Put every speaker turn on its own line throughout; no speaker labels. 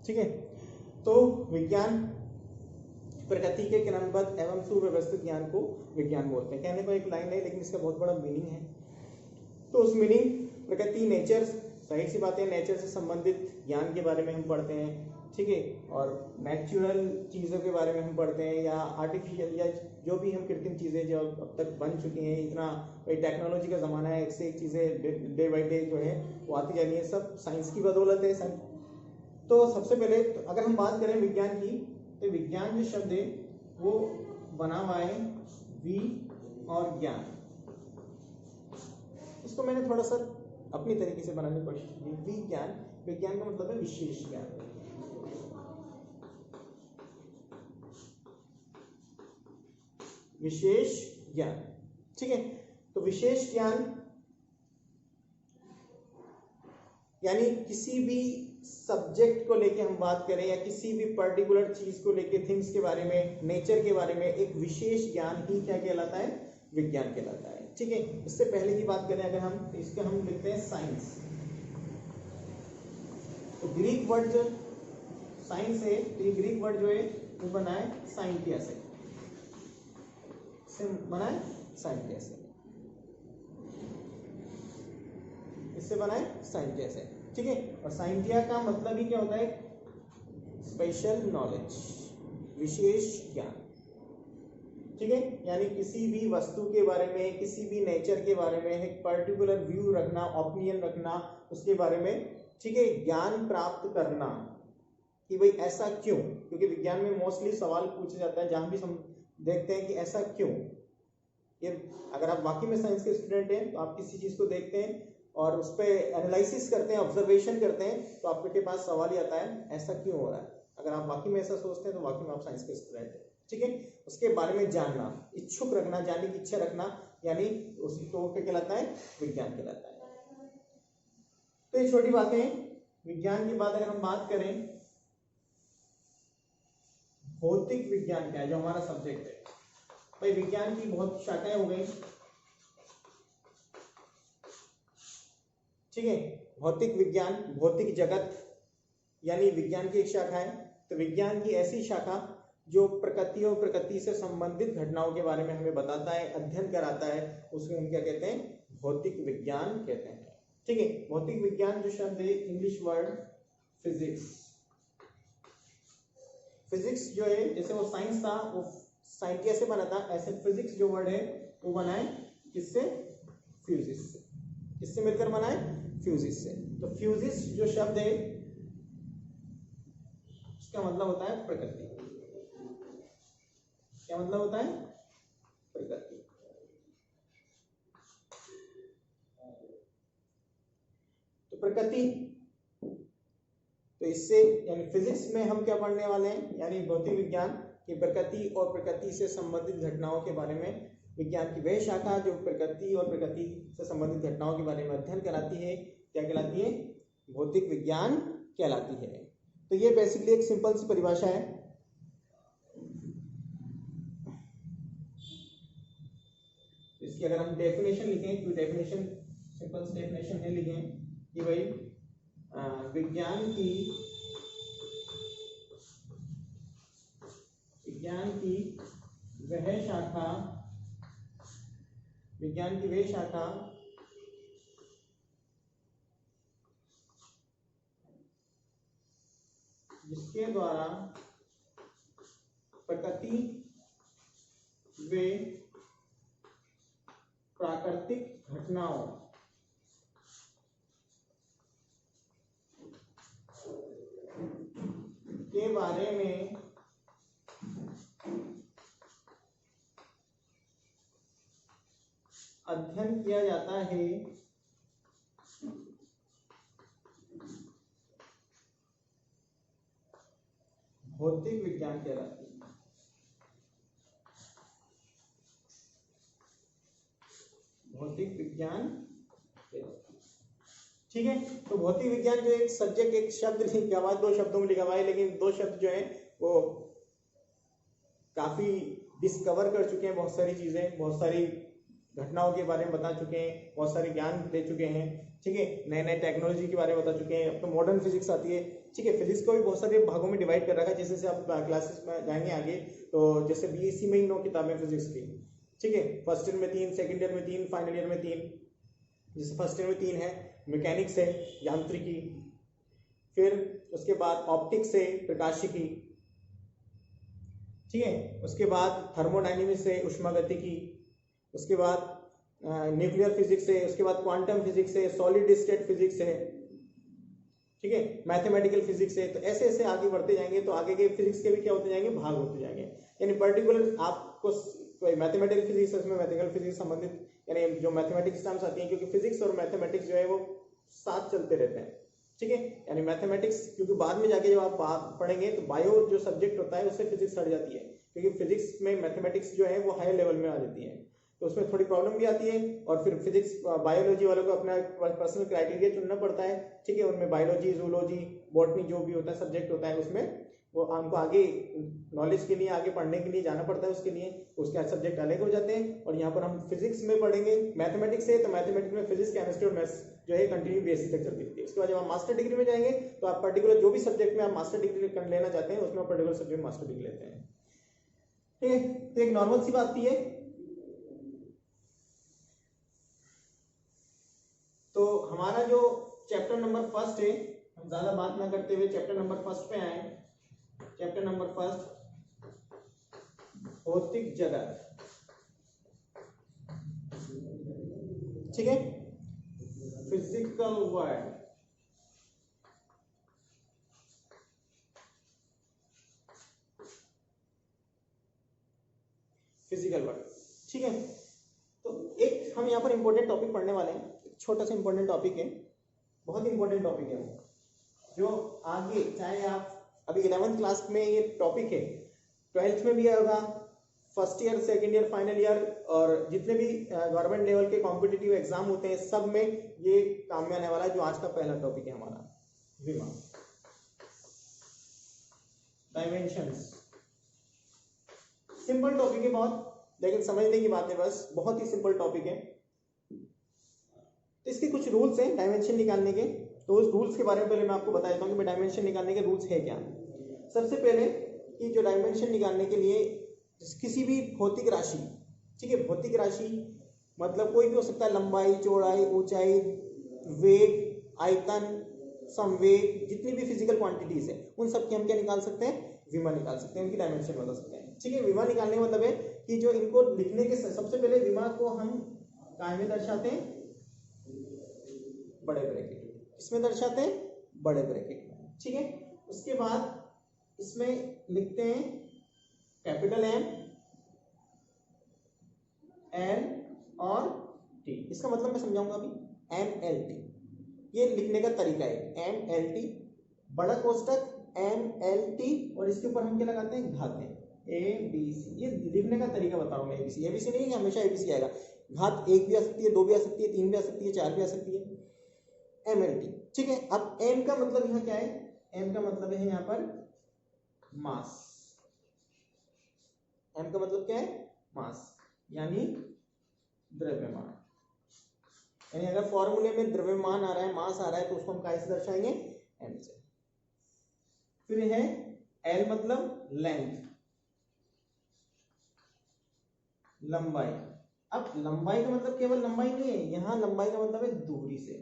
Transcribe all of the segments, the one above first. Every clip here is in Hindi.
ठीक है। तो विज्ञान प्रकृति के क्रमबद्ध एवं सुव्यवस्थित ज्ञान को विज्ञान बोलते हैं। कहने को एक लाइन है लेकिन इसका बहुत बड़ा मीनिंग है। तो उस मीनिंग प्रकृति, नेचर, सही सी बात है, नेचर से संबंधित ज्ञान के बारे में हम पढ़ते हैं, ठीक है। और नेचुरल चीज़ों के बारे में हम पढ़ते हैं, या आर्टिफिशियल या जो भी हम कृत्रिम चीज़ें जो अब तक बन चुकी हैं, इतना भाई टेक्नोलॉजी का ज़माना है, एक से एक चीज़ें डे बाई डे जो है वो आती जा रही है, सब साइंस की बदौलत है। तो सबसे पहले तो अगर हम बात करें विज्ञान की, तो विज्ञान जो शब्द है वो बना हुआ है वि और ज्ञान। इसको मैंने थोड़ा सा अपनी तरीके से बनाने की कोशिश की। विज्ञान, विज्ञान का मतलब है विशेष ज्ञान। विशेष ज्ञान, ठीक है। तो विशेष ज्ञान यानी किसी भी सब्जेक्ट को लेके हम बात करें या किसी भी पर्टिकुलर चीज को लेके, थिंग्स के बारे में, नेचर के बारे में, एक विशेष ज्ञान ही क्या कहलाता है? विज्ञान कहलाता है, ठीक है। इससे पहले की बात करें अगर हम, तो इसके हम लिखते हैं साइंस। तो ग्रीक वर्ड जो साइंस है, तो ये ग्रीक वर्ड जो है वो बना है साइंटिया से बना है, साइंटिया से, इससे बना है साइंटिया से, ठीक है। और साइंटिया का मतलब ही क्या होता है? स्पेशल नॉलेज, विशेष ज्ञान, ठीक है। यानी किसी भी वस्तु के बारे में, किसी भी नेचर के बारे में एक पर्टिकुलर व्यू रखना, ओपिनियन रखना उसके बारे में, ठीक है, ज्ञान प्राप्त करना कि भाई ऐसा क्यों। क्योंकि विज्ञान में मोस्टली सवाल पूछा जाता है, जहां भी हम देखते हैं कि ऐसा क्यों। ये अगर आप वाकई में साइंस के स्टूडेंट हैं तो आप किसी चीज को देखते हैं और उस पर एनालिसिस करते हैं, ऑब्जर्वेशन करते हैं, तो आपके पास सवाल ही आता है ऐसा क्यों हो रहा है। अगर आप वाकई में ऐसा सोचते हैं तो वाकई में आप साइंस के स्टूडेंट हैं, ठीक है। उसके बारे में जानना, इच्छुक रखना, जानने की इच्छा रखना, यानी उसको क्या कहलाता है? विज्ञान कहलाता है। तो ये छोटी बातें। विज्ञान के बाद अगर हम बात करें भौतिक विज्ञान क्या है, जो हमारा सब्जेक्ट है। भाई विज्ञान की बहुत शाखाएं हो गई, ठीक है। भौतिक विज्ञान, भौतिक जगत यानी विज्ञान की एक शाखा है। तो विज्ञान की ऐसी शाखा जो प्रकृति और प्रकृति से संबंधित घटनाओं के बारे में हमें बताता है, अध्ययन कराता है, उसको हम क्या कहते हैं? भौतिक विज्ञान कहते हैं, ठीक है। भौतिक विज्ञान जो शब्द है, इंग्लिश वर्ड फिजिक्स। फिजिक्स जो है, जैसे वो साइंस था वो साइंटिया से बना था, ऐसे फिजिक्स जो वर्ड है वो बना है किससे? फ्यूजिस से। किससे मिलकर बना है? फ्यूजिस से। तो फ्यूजिस जो शब्द है उसका मतलब होता है प्रकृति। क्या मतलब होता है? प्रकृति। तो प्रकृति, तो इससे यानी फिजिक्स में हम क्या पढ़ने वाले हैं, यानी भौतिक विज्ञान की प्रकृति और प्रकृति से संबंधित घटनाओं के बारे में। विज्ञान की वह शाखा जो प्रकृति और प्रकृति से संबंधित घटनाओं के बारे में अध्ययन कराती है, क्या कहलाती है? भौतिक विज्ञान कहलाती है। तो ये बेसिकली एक सिंपल सी परिभाषा है। इसकी अगर हम डेफिनेशन लिखें तो डेफिनेशन, सिंपल सी डेफिनेशन है लिखें कि भाई विज्ञान की वह शाखा जिसके द्वारा प्रकृति व प्राकृतिक घटनाओं के बारे में अध्ययन किया जाता है, भौतिक विज्ञान कहलाती है। भौतिक विज्ञान, ठीक है। तो भौतिक विज्ञान जो एक सब्जेक्ट, एक शब्द लिखा हुआ है, 2 शब्दों में लिखा हुआ है, लेकिन 2 शब्द जो है वो काफी डिस्कवर कर चुके हैं बहुत सारी चीजें, बहुत सारी घटनाओं के बारे में बता चुके हैं, बहुत सारे ज्ञान दे चुके हैं, ठीक है, नए नए टेक्नोलॉजी के बारे में बता चुके हैं। अब तो मॉडर्न फिजिक्स आती है, ठीक है। फिजिक्स को भी बहुत सारे भागों में डिवाइड कर रखा है, जैसे आप क्लासेस में जाएंगे आगे तो जैसे बीएससी में ही 9 किताबें फिजिक्स की, ठीक है। फर्स्ट ईयर में 3, सेकंड ईयर में 3, फाइनल ईयर में 3। जैसे फर्स्ट ईयर में 3 है, मैकेनिक्स है, यांत्रिकी, फिर उसके बाद ऑप्टिक्स है, प्रकाशिकी, ठीक है। उसके बाद थर्मोडायनेमिक्स है, उष्मागतिकी, उसके बाद न्यूक्लियर फिजिक्स है, उसके बाद क्वांटम फिजिक्स है, सॉलिड स्टेट फिजिक्स है, ठीक है, मैथमेटिकल फिजिक्स है। तो ऐसे ऐसे आगे बढ़ते जाएंगे तो आगे के फिजिक्स के भी क्या होते जाएंगे, भाग होते जाएंगे। यानी पर्टिकुलर आपको कोई मैथमेटिकल फिजिक्स, उसमें मैथमेटिकल फिजिक्स संबंधित यानी जो मैथमेटिक्स टर्म्स आती हैं, क्योंकि फिजिक्स और मैथमेटिक्स जो है वो साथ चलते रहते हैं, ठीक है। यानी मैथमेटिक्स क्योंकि बाद में जाके जब आप पढ़ेंगे तो बायो जो सब्जेक्ट होता है उससे फिजिक्स हट जाती है, क्योंकि फिजिक्स में मैथमेटिक्स जो है वो हाई लेवल में आ जाती है, तो उसमें थोड़ी प्रॉब्लम भी आती है। और फिर फिजिक्स बायोलॉजी वालों को अपना पर्सनल क्राइटेरिया चुनना पड़ता है, ठीक है। उनमें बायोलॉजी, जूलॉजी, बॉटनी जो भी होता है सब्जेक्ट होता है, उसमें वो हमको आगे नॉलेज के लिए, आगे पढ़ने के लिए जाना पड़ता है, उसके लिए उसके सब्जेक्ट अलग हो जाते हैं। और यहाँ पर हम फिजिक्स में पढ़ेंगे, मैथमेटिक्स है तो मैथमेटिक्स में फिजिक्स, केमिस्ट्री और मैथ्स जो है कंटिन्यू बेसिस तक चलती रहती है। उसके बाद जब आप मास्टर डिग्री में जाएंगे तो आप पर्टिकुलर जो भी सब्जेक्ट में आप मास्टर डिग्री लेना चाहते हैं उसमें पर्टिकुलर सब्जेक्ट में मास्टर डिग्री लेते हैं, ठीक है। तो एक नॉर्मल सी बात थी है। तो हमारा जो चैप्टर नंबर फर्स्ट है, हम ज्यादा बात ना करते हुए चैप्टर नंबर फर्स्ट पे आए। चैप्टर नंबर फर्स्ट, भौतिक जगत, ठीक है, फिजिकल वर्ल्ड। फिजिकल वर्ल्ड, ठीक है। तो एक हम यहाँ पर इंपॉर्टेंट टॉपिक पढ़ने वाले हैं, छोटा सा इंपॉर्टेंट टॉपिक है, बहुत इंपॉर्टेंट टॉपिक है वो, जो आगे चाहे आप अभी 11th क्लास में ये टॉपिक है, 12th में भी होगा, first year, second year, final year और जितने भी गवर्नमेंट लेवल के कॉम्पिटिटिव एग्जाम होते हैं सब में ये काम में आने वाला है। जो आज का पहला टॉपिक है हमारा, विमा, डायमेंशंस। सिंपल टॉपिक है बहुत, लेकिन समझने की बात है, बस बहुत ही सिंपल टॉपिक है। तो इसके कुछ रूल्स हैं डायमेंशन निकालने के, तो उस रूल्स के बारे में पहले मैं आपको बता देता हूँ कि डायमेंशन निकालने के रूल्स है क्या। सबसे पहले कि जो डायमेंशन निकालने के लिए किसी भी भौतिक राशि, ठीक है, भौतिक राशि मतलब कोई भी हो सकता है, लंबाई, चौड़ाई, ऊंचाई, वेग, आयतन, संवेग, जितनी भी फिजिकल क्वांटिटीज है उन सब की हम क्या निकाल सकते हैं, विमा निकाल सकते हैं, उनकी डायमेंशन बता सकते हैं, ठीक है। विमा निकालने का मतलब है कि जो इनको लिखने के सबसे पहले विमा को हम काय में दर्शाते हैं, बड़े ब्रैकेट, इसमें दर्शाते हैं बड़े ब्रैकेट में, ठीक है। उसके बाद इसमें लिखते हैं कैपिटल एम, एल और टी। इसका मतलब मैं समझाऊंगा अभी, एम एल टी ये लिखने का तरीका है, एम एल टी, बड़ा कोष्टक एम एल टी और इसके ऊपर हम क्या लगाते हैं, घात ए बी सी। ये लिखने का तरीका बता रहा हूँ मैं, एबीसी, एबीसी नहीं है हमेशा एबीसी आएगा, घात 1 भी आ सकती है, 2 भी आ सकती है, 3 भी आ सकती है, 4 भी आ सकती है, एम एल टी, ठीक है। अब एम का मतलब यहाँ क्या है, एम का मतलब है यहाँ पर मास, एम का मतलब क्या है, मास, यानी द्रव्यमान। यानी अगर फॉर्मूले में द्रव्यमान आ रहा है, मास आ रहा है, तो उसको हम कैसे दर्शाएंगे, एम से। फिर है एल मतलब लेंथ, लंबाई। अब लंबाई का मतलब केवल लंबाई नहीं है, यहाँ लंबाई का मतलब है दूरी से,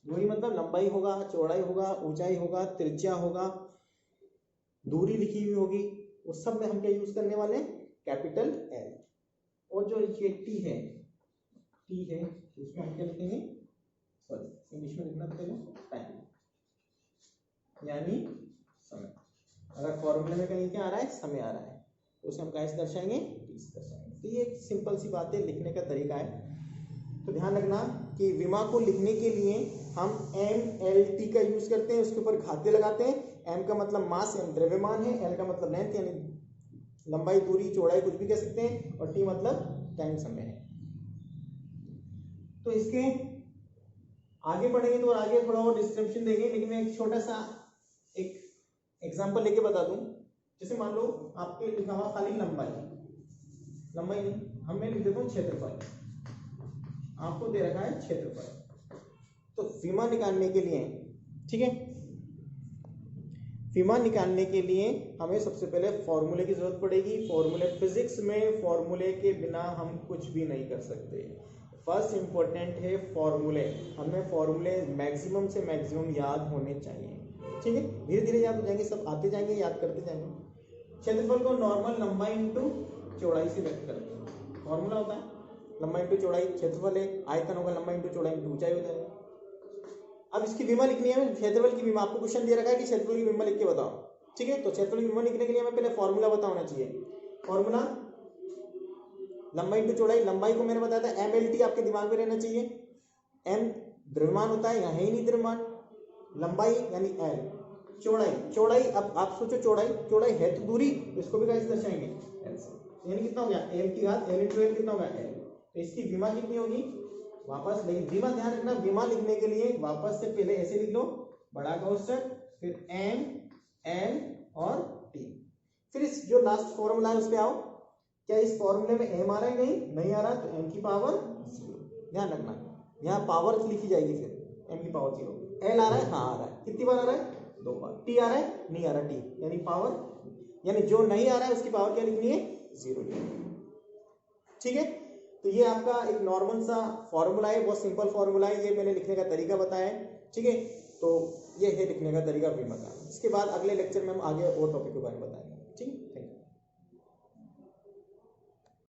दूरी मतलब लंबाई होगा, चौड़ाई होगा, ऊंचाई होगा, त्रिज्या होगा, दूरी लिखी हुई होगी, उस सब में हम क्या यूज करने वाले हैं, कैपिटल एल। और जो ये टी है, टी है उसमें हम क्या लिखेंगे, सॉरी इंग्लिश में लिखना पड़ेगा, टाइम, यानी समय। अगर फॉर्मूले में कहीं क्या आ रहा है, समय आ रहा है, तो उसे हम कैसे दर्शाएंगे, टी से दर्शाएंगे। तो ये एक सिंपल सी बात है, लिखने का तरीका है। तो ध्यान रखना कि विमा को लिखने के लिए हम एम एल टी का यूज करते हैं, उसके ऊपर घाते लगाते हैं। एम का मतलब मास यानी द्रव्यमान है, एल का मतलब लेंथ यानी लंबाई, दूरी, चौड़ाई कुछ भी कह सकते हैं, और टी मतलब टाइम, समय है। तो इसके आगे पढ़ेंगे तो और आगे थोड़ा और डिस्क्रिप्शन देंगे, लेकिन मैं एक छोटा सा एक एग्जांपल लेके बता दूं। जैसे मान लो आपके लिखा हुआ खाली लंबाई, लंबाई नहीं, हम मैं लिख देता हूँ क्षेत्रफल, आपको दे रखा है क्षेत्रफल। तो विमा निकालने के लिए, ठीक है, विमा निकालने के लिए हमें सबसे पहले फॉर्मूले की जरूरत पड़ेगी। फॉर्मूले, फिजिक्स में फॉर्मूले के बिना हम कुछ भी नहीं कर सकते। फर्स्ट इंपॉर्टेंट है फॉर्मूले। हमें फॉर्मूले मैक्सिमम से मैक्सिमम याद होने चाहिए, ठीक है। धीरे धीरे याद हो जाएंगे, सब आते जाएंगे, याद करते जाएंगे। क्षेत्रफल को नॉर्मल लंबाई इंटू चौड़ाई से व्यक्त करते हैं। फॉर्मूला होता है लंबाई इंटू चौड़ाई, क्षेत्रफल है, आयतन होगा लंबाई इंटू चौड़ाई इंटू ऊंचाई हो जाएगा। अब इसकी विमा लिखनी है, क्षेत्रफल की विमा। आपको क्वेश्चन दे रखा है कि क्षेत्रफल की विमा लिख के बताओ, ठीक है। तो क्षेत्रफल की विमा लिखने के लिए हमें पहले फॉर्मूला पता होना चाहिए। फॉर्मूला लंबाई इंटू चौड़ाई। लंबाई को मैंने बताया था MLT, आपके दिमाग में रहना चाहिए। M द्रव्यमान होता है, यहाँ है ही नहीं द्रव्यमान। लंबाई यानी L, चौड़ाई, चौड़ाई अब आप सोचो, चौड़ाई, चौड़ाई है तो दूरी, इसको भी कैसे दर्शाएंगे, L से। यानी कितना हो गया, M की घात L इंटू L कितना होगा, L। तो इसकी विमा कितनी होगी, वापस लेकिन विमा ध्यान रखना, विमा लिखने के लिए वापस से पहले ऐसे लिख लो, बड़ा कोष्ठक, फिर M, L और T। फिर इस जो लास्ट फॉर्मूला है उस पे आओ। क्या इस फॉर्मूले में M आ रहा है, नहीं आ रहा, तो M की पावर 0। ध्यान रखना, यहाँ पावर लिखी जाएगी, फिर M की पावर 0। L आ रहा है, हाँ आ रहा है, कितनी बार आ रहा है, 2 बार। T आ रहा है, नहीं आ रहा, T यानी पावर, यानी जो नहीं आ रहा है उसकी पावर क्या लिखनी है, 0 लिखनी है, ठीक है। तो ये आपका एक नॉर्मल सा फॉर्मूला है, बहुत सिंपल फॉर्मूला है। ये मैंने लिखने का तरीका बताया है, ठीक है। तो ये है लिखने का तरीका विमा का। इसके बाद अगले लेक्चर में हम आगे और टॉपिक के बारे में बताएंगे, ठीक है।